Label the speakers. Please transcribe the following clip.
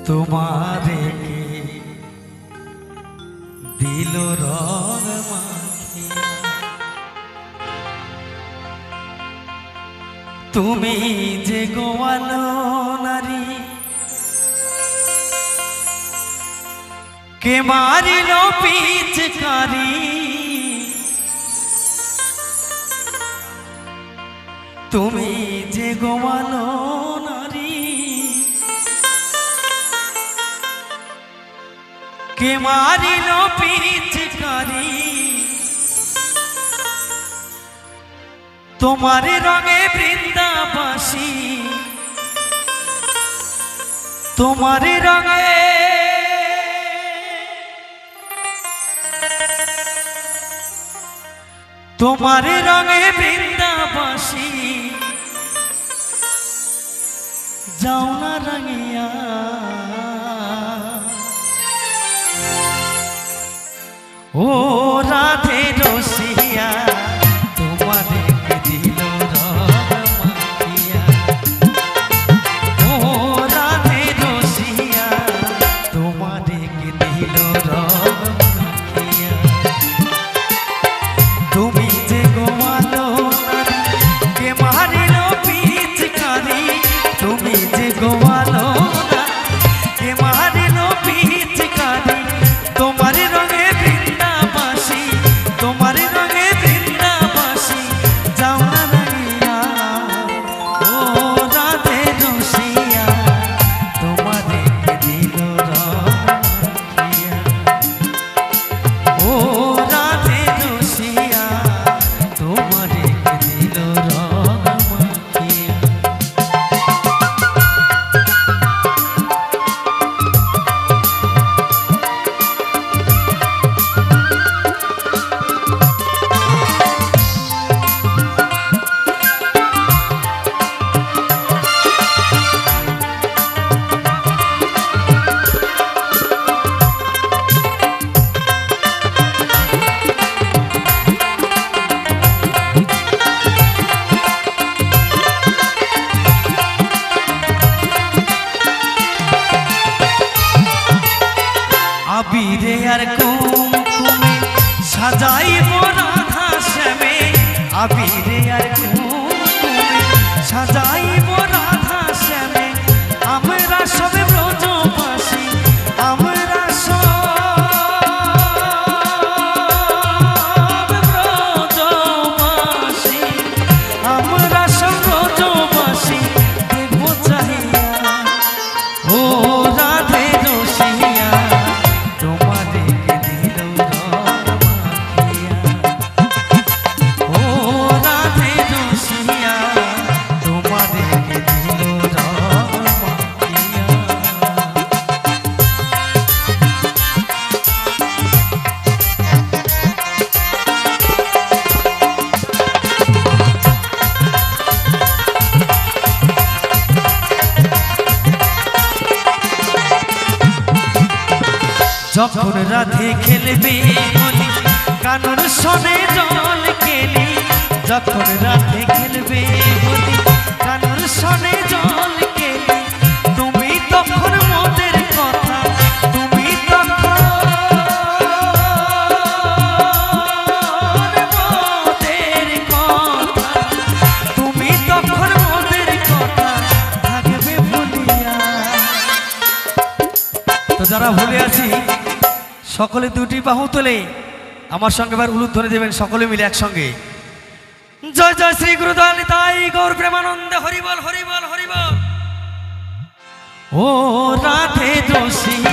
Speaker 1: তোমারে দিল রং মাখিয়া, তুমি যে গোয়ালো নারী, কে মারিল পিচকারি, তুমি যে গোয়ালো নারী, কে মারিল পিচকারি, তোমার রঙে বৃন্দাবাসী, তোমার রঙে তোমার রঙে বৃন্দাবাসী, যাও না রাঙিয়া ও রাধে রসিয়া, তোমারে দিল রং মাখিয়া, ও রাধে রসিয়া, তোমারে দিল রং মাখিয়া, তুমি যে গোয়ালো নারী, কে মারিল পিচকারি, তুমি যে গোয়ালো নারী, কে মারিল পিচকারি, তোমার রঙে বৃন্দাবাসী, তোমার রঙে বৃন্দাবাসী, যাও না রাঙিয়া ও রাধে রসিয়া, তোমারে দিল রং মাখিয়া, ও রাধে রসিয়া, তোমারে দিল রং মাখিয়া। আবিরে আর কুমকুমে সাজাইব রাধা শ্যামে, আবিরে আর কুমকুমে সাজাইব রাধা শ্যামে, আমরা সবে ব্রজবাসী, আমরা সব ব্রজবাসী, আমরা সব ব্রজবাসী, দেখব চাহিয়া ও রাধে রসিয়া, তোমারে দিল রং মাখিয়া, ও রাধে রসিয়া, তোমারে দিল রং মাখিয়া। যখন রাধে খেলবে বলি কানুর সনে জল কেলি, যখন রাধে খেলবে বলি কানুর সনে জল কেলি, তুমি তখন মোদের কথা, তুমি তখন মোদের কথা, তুমি তখন মোদের কথা থাকবে ভুলিয়া। তো যারা ভুলে আছি সকলে দুটি বাহু তোলে আমার সঙ্গে এবার উলুধ্বনি দেবেন, সকলে মিলে একসঙ্গে। জয় জয় শ্রী গুরুদয়াল নিতাই গৌর প্রেমানন্দে, হরিবল হরিবল হরিবল। ও রাধে রসিয়া।